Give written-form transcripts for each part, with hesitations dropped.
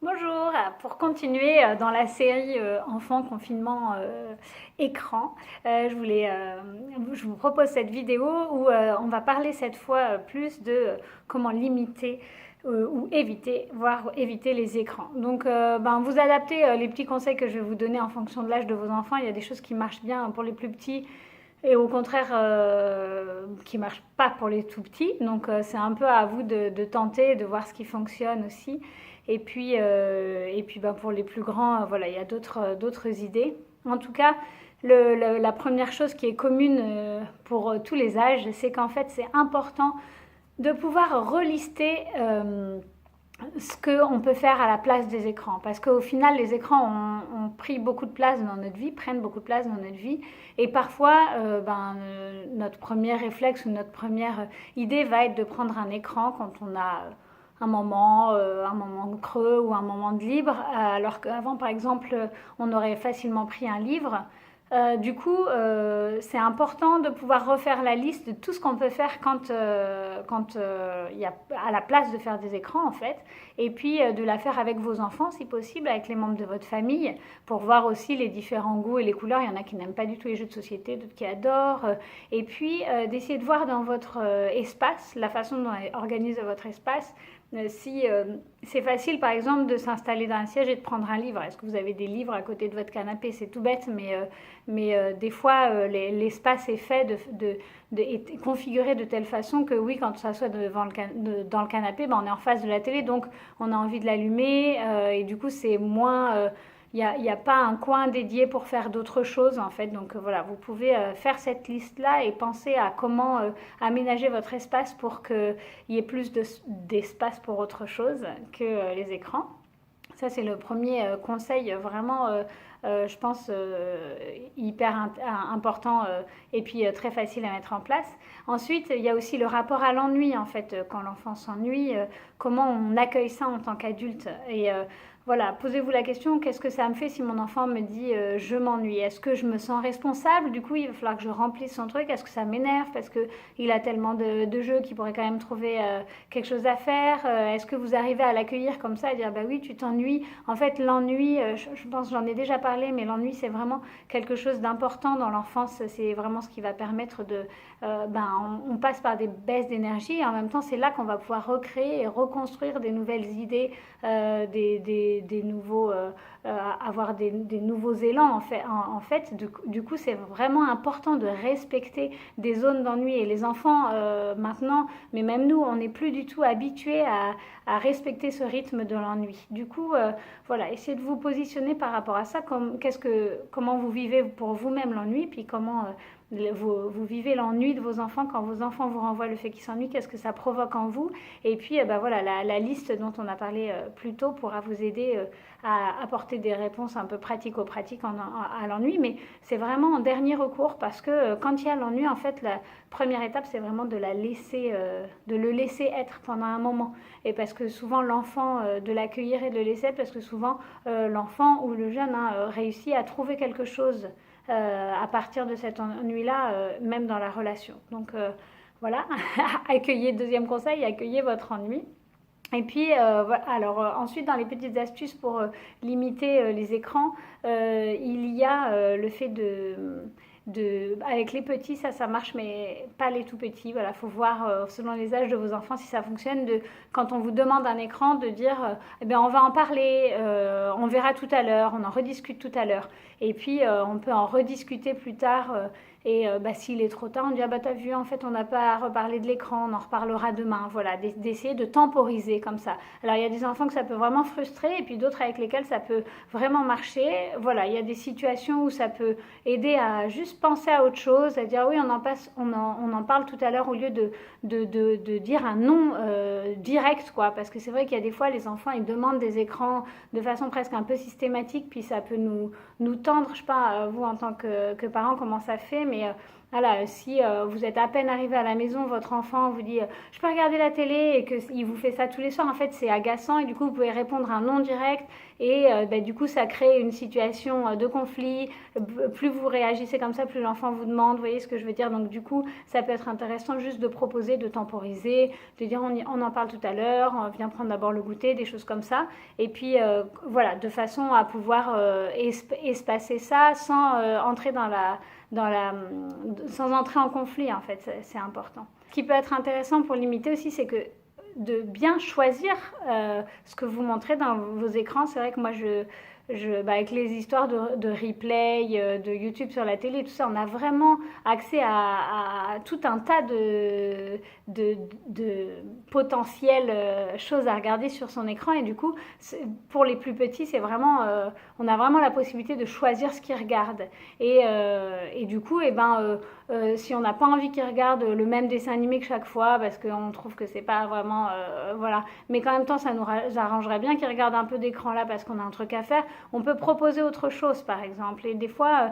Bonjour, pour continuer dans la série Enfants, confinement, écran, je vous propose cette vidéo où on va parler cette fois plus de comment limiter ou éviter, voire éviter les écrans. Donc, vous adaptez les petits conseils que je vais vous donner en fonction de l'âge de vos enfants. Il y a des choses qui marchent bien pour les plus petits et au contraire qui ne marchent pas pour les tout petits. Donc, c'est un peu à vous de tenter, de voir ce qui fonctionne aussi. Et puis pour les plus grands, voilà, il y a d'autres idées. En tout cas, la première chose qui est commune pour tous les âges, c'est qu'en fait, c'est important de pouvoir relister ce qu'on peut faire à la place des écrans. Parce qu'au final, les écrans ont pris beaucoup de place dans notre vie, prennent beaucoup de place dans notre vie. Et parfois, notre premier réflexe ou notre première idée va être de prendre un écran quand on a un moment creux ou un moment de libre, alors qu'avant, par exemple, on aurait facilement pris un livre. C'est important de pouvoir refaire la liste de tout ce qu'on peut faire quand il y a à la place de faire des écrans en fait, et puis de la faire avec vos enfants si possible, avec les membres de votre famille, pour voir aussi les différents goûts et les couleurs. Il y en a qui n'aiment pas du tout les jeux de société, d'autres qui adorent, et puis d'essayer de voir dans votre espace, la façon dont est organisé votre espace, si c'est facile par exemple de s'installer dans un siège et de prendre un livre. Est-ce que vous avez des livres à côté de votre canapé? C'est tout bête, mais des fois l'espace est fait est configuré de telle façon que oui, quand on s'assoit dans le canapé, on est en face de la télé, donc on a envie de l'allumer, et du coup c'est moins... il y a pas un coin dédié pour faire d'autres choses en fait. Donc voilà, vous pouvez faire cette liste-là et penser à comment aménager votre espace pour qu'il y ait plus d'espace pour autre chose que les écrans. Ça, c'est le premier conseil vraiment, je pense, hyper important et puis très facile à mettre en place. Ensuite, il y a aussi le rapport à l'ennui, en fait, quand l'enfant s'ennuie, comment on accueille ça en tant qu'adulte. Et voilà, posez-vous la question, qu'est-ce que ça me fait si mon enfant me dit je m'ennuie? Est-ce que je me sens responsable? Du coup, il va falloir que je remplisse son truc. Est-ce que ça m'énerve parce qu'il a tellement de jeux qu'il pourrait quand même trouver quelque chose à faire? Est-ce que vous arrivez à l'accueillir comme ça et dire bah oui, tu t'ennuies? En fait, l'ennui, je pense, j'en ai déjà parlé, mais l'ennui, c'est vraiment quelque chose d'important dans l'enfance. C'est vraiment ce qui va permettre on passe par des baisses d'énergie et en même temps, c'est là qu'on va pouvoir recréer et reconstruire des nouvelles idées, des nouveaux, avoir des nouveaux élans en fait. Du coup, c'est vraiment important de respecter des zones d'ennui et les enfants maintenant, mais même nous, on n'est plus du tout habitués à respecter ce rythme de l'ennui. Du coup, voilà, essayez de vous positionner par rapport à ça, comment vous vivez pour vous-même l'ennui, puis comment vous vivez l'ennui de vos enfants quand vos enfants vous renvoient le fait qu'ils s'ennuient, qu'est-ce que ça provoque en vous. Et puis voilà, la liste dont on a parlé plus tôt pourra vous aider à apporter des réponses un peu pratico-pratiques à l'ennui. Mais c'est vraiment en dernier recours parce que quand il y a l'ennui, en fait, la première étape, c'est vraiment de le laisser être pendant un moment. Et parce que souvent, l'enfant, de l'accueillir et de le laisser être, parce que souvent, l'enfant ou le jeune réussit à trouver quelque chose à partir de cet ennui-là, même dans la relation. Donc voilà, deuxième conseil, accueillez votre ennui. Et puis, voilà. Alors ensuite, dans les petites astuces pour limiter les écrans, il y a le fait avec les petits, ça marche, mais pas les tout petits. Voilà, faut voir selon les âges de vos enfants si ça fonctionne. Quand on vous demande un écran, de dire, eh bien, on va en parler, on verra tout à l'heure, on en rediscute tout à l'heure. Et puis, on peut en rediscuter plus tard. S'il est trop tard, on dit ah bah t'as vu, en fait on n'a pas à reparler de l'écran, on en reparlera demain. Voilà, d'essayer de temporiser comme ça. Alors il y a des enfants que ça peut vraiment frustrer et puis d'autres avec lesquels ça peut vraiment marcher. Voilà, il y a des situations où ça peut aider à juste penser à autre chose, à dire oui on en parle tout à l'heure au lieu de dire un non direct quoi. Parce que c'est vrai qu'il y a des fois les enfants ils demandent des écrans de façon presque un peu systématique, puis ça peut nous tendre, je sais pas vous en tant que parents comment ça fait, mais Voilà, si vous êtes à peine arrivé à la maison, votre enfant vous dit je peux regarder la télé et qu'il vous fait ça tous les soirs, en fait c'est agaçant et du coup vous pouvez répondre un non direct et du coup ça crée une situation de conflit. Plus vous réagissez comme ça, plus l'enfant vous demande, vous voyez ce que je veux dire. Donc du coup ça peut être intéressant juste de proposer, de temporiser, de dire on en parle tout à l'heure, on vient prendre d'abord le goûter, des choses comme ça. Et puis voilà, de façon à pouvoir espacer ça sans entrer sans entrer en conflit en fait, c'est important. Ce qui peut être intéressant pour limiter aussi, c'est que de bien choisir ce que vous montrez dans vos écrans. C'est vrai que moi avec les histoires de replay, de YouTube sur la télé, tout ça, on a vraiment accès à tout un tas de potentielles choses à regarder sur son écran. Et du coup, pour les plus petits, c'est vraiment, on a vraiment la possibilité de choisir ce qu'ils regardent. Et du coup, si on n'a pas envie qu'ils regardent le même dessin animé que chaque fois, parce qu'on trouve que c'est pas vraiment, voilà. Mais qu'en même temps, ça nous arrangerait bien qu'ils regardent un peu d'écran là parce qu'on a un truc à faire. On peut proposer autre chose, par exemple. Et des fois,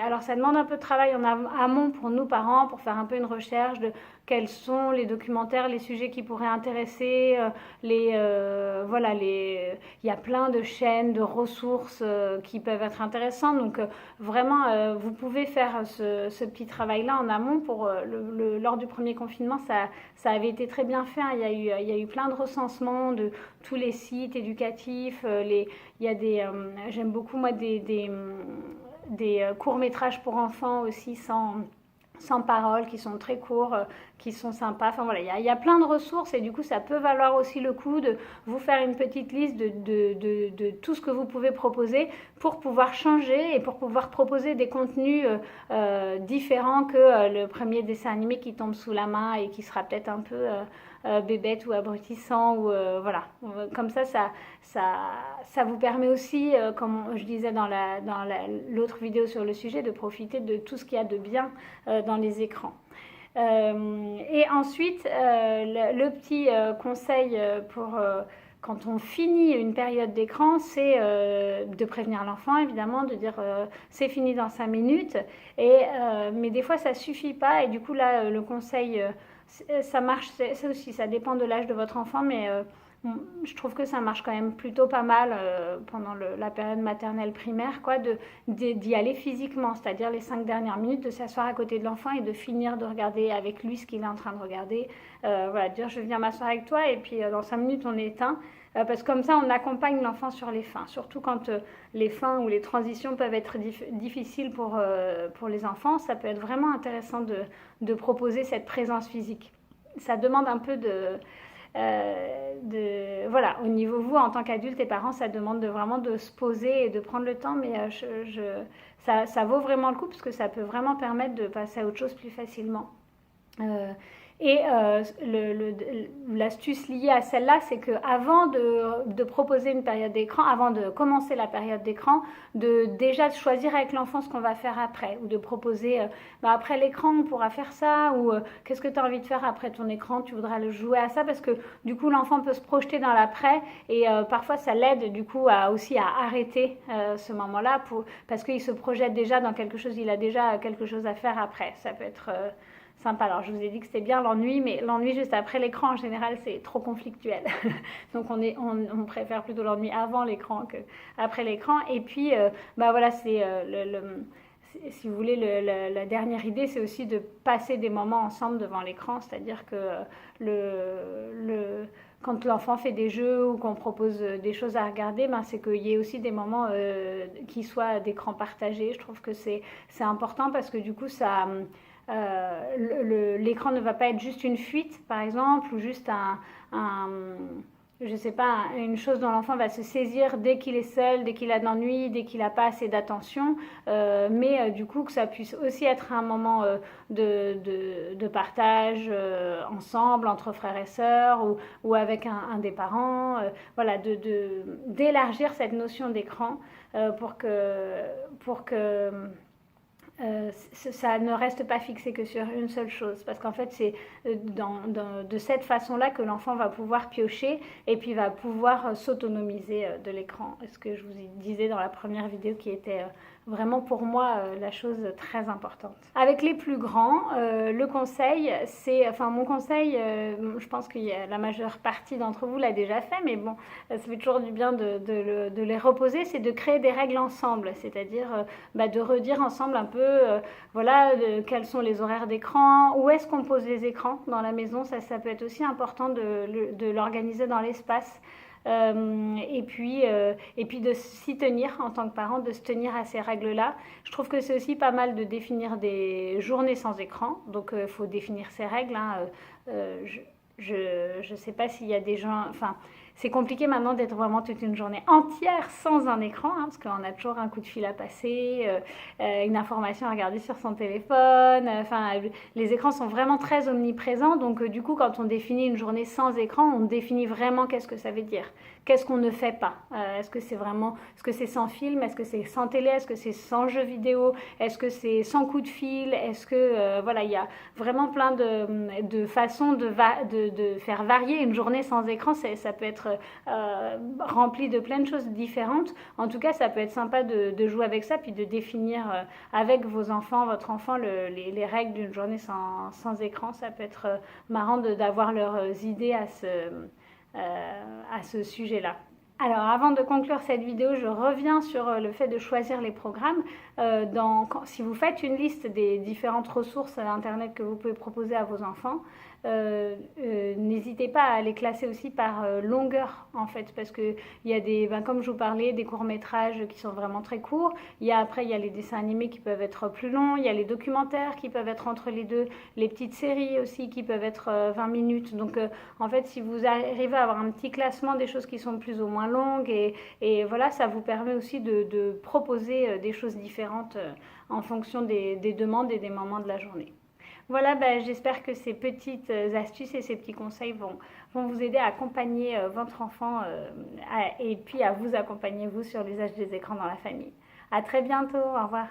alors ça demande un peu de travail en amont pour nous parents, pour faire un peu une recherche de quels sont les documentaires, les sujets qui pourraient intéresser, voilà, il y a plein de chaînes, de ressources qui peuvent être intéressantes. Donc vraiment, vous pouvez faire ce petit travail-là en amont. Lors du premier confinement, ça avait été très bien fait. Hein. Il y a eu plein de recensements de tous les sites éducatifs. Il y a j'aime beaucoup moi des courts-métrages pour enfants aussi sans parole, qui sont très courts, qui sont sympas. Enfin voilà, il y a plein de ressources et du coup ça peut valoir aussi le coup de vous faire une petite liste de tout ce que vous pouvez proposer pour pouvoir changer et pour pouvoir proposer des contenus différents que le premier dessin animé qui tombe sous la main et qui sera peut-être un peu bébête ou abrutissant ou voilà. Comme ça vous permet aussi, comme je disais dans l'autre vidéo sur le sujet, de profiter de tout ce qu'il y a de bien dans les écrans. Et ensuite, le petit conseil pour quand on finit une période d'écran, c'est de prévenir l'enfant, évidemment, de dire c'est fini dans 5 minutes. Mais des fois, ça suffit pas. Et du coup, là, le conseil, ça marche, ça aussi, ça dépend de l'âge de votre enfant, mais je trouve que ça marche quand même plutôt pas mal pendant la période maternelle primaire, quoi, d'y aller physiquement, c'est-à-dire les 5 dernières minutes, de s'asseoir à côté de l'enfant et de finir de regarder avec lui ce qu'il est en train de regarder. Voilà, dire je viens m'asseoir avec toi et puis dans 5 minutes on éteint. Parce que comme ça, on accompagne l'enfant sur les fins, surtout quand les fins ou les transitions peuvent être difficiles pour les enfants. Ça peut être vraiment intéressant de proposer cette présence physique. Ça demande un peu voilà, au niveau vous en tant qu'adulte et parents, ça demande vraiment de se poser et de prendre le temps, mais ça vaut vraiment le coup parce que ça peut vraiment permettre de passer à autre chose plus facilement. Et l'astuce liée à celle-là, c'est qu'avant de proposer une période d'écran, avant de commencer la période d'écran, déjà de choisir avec l'enfant ce qu'on va faire après, ou de proposer, après l'écran, on pourra faire ça, ou qu'est-ce que tu as envie de faire après ton écran, tu voudras le jouer à ça, parce que du coup, l'enfant peut se projeter dans l'après, et parfois, ça l'aide du coup aussi à arrêter ce moment-là, parce qu'il se projette déjà dans quelque chose, il a déjà quelque chose à faire après. Ça peut être sympa. Alors je vous ai dit que c'était bien l'ennui, mais l'ennui juste après l'écran en général c'est trop conflictuel. Donc on préfère plutôt l'ennui avant l'écran qu'après l'écran. Et puis voilà, c'est si vous voulez, la dernière idée, c'est aussi de passer des moments ensemble devant l'écran, c'est-à-dire que quand l'enfant fait des jeux ou qu'on propose des choses à regarder, c'est qu'il y ait aussi des moments qui soient d'écran partagé. Je trouve que c'est important parce que du coup, l'écran ne va pas être juste une fuite, par exemple, ou juste je sais pas, une chose dont l'enfant va se saisir dès qu'il est seul, dès qu'il a de l'ennui, dès qu'il n'a pas assez d'attention, mais du coup que ça puisse aussi être un moment de partage ensemble, entre frères et sœurs, ou avec un des parents, voilà, d'élargir cette notion d'écran pour que ça ne reste pas fixé que sur une seule chose, parce qu'en fait c'est de cette façon-là que l'enfant va pouvoir piocher et puis va pouvoir s'autonomiser de l'écran. Ce que je vous disais dans la première vidéo qui était vraiment pour moi la chose très importante. Avec les plus grands, le conseil, c'est, enfin mon conseil, je pense que la majeure partie d'entre vous l'a déjà fait, mais bon, ça fait toujours du bien de les reposer, c'est de créer des règles ensemble, c'est-à-dire de redire ensemble un peu, voilà, quels sont les horaires d'écran, où est-ce qu'on pose les écrans dans la maison, ça peut être aussi important de l'organiser dans l'espace. Et puis de s'y tenir en tant que parent, de se tenir à ces règles-là. Je trouve que c'est aussi pas mal de définir des journées sans écran. Donc il faut définir ces règles. Hein. Je sais pas s'il y a des gens... Enfin, c'est compliqué maintenant d'être vraiment toute une journée entière sans un écran, hein, parce qu'on a toujours un coup de fil à passer, une information à regarder sur son téléphone. Enfin, les écrans sont vraiment très omniprésents. Donc du coup, quand on définit une journée sans écran, on définit vraiment qu'est-ce que ça veut dire. Qu'est-ce qu'on ne fait pas? Est-ce que c'est vraiment, est-ce que c'est sans film? Est-ce que c'est sans télé? Est-ce que c'est sans jeux vidéo? Est-ce que c'est sans coup de fil? Est-ce que, voilà, il y a vraiment plein de façons de faire varier une journée sans écran. Ça peut être rempli de plein de choses différentes. En tout cas, ça peut être sympa de jouer avec ça, puis de définir avec vos enfants, votre enfant, les règles d'une journée sans écran. Ça peut être marrant d'avoir leurs idées à ce sujet-là. Alors avant de conclure cette vidéo, je reviens sur le fait de choisir les programmes. Si vous faites une liste des différentes ressources internet que vous pouvez proposer à vos enfants, n'hésitez pas à les classer aussi par longueur en fait, parce que il y a des, comme je vous parlais, des courts-métrages qui sont vraiment très courts. Après il y a les dessins animés qui peuvent être plus longs, il y a les documentaires qui peuvent être entre les deux, les petites séries aussi qui peuvent être 20 minutes. Donc en fait, si vous arrivez à avoir un petit classement des choses qui sont plus ou moins longues, et voilà, ça vous permet aussi de proposer des choses différentes en fonction des demandes et des moments de la journée. Voilà, j'espère que ces petites astuces et ces petits conseils vont vous aider à accompagner votre enfant et puis à vous accompagner vous sur l'usage des écrans dans la famille. À très bientôt, au revoir.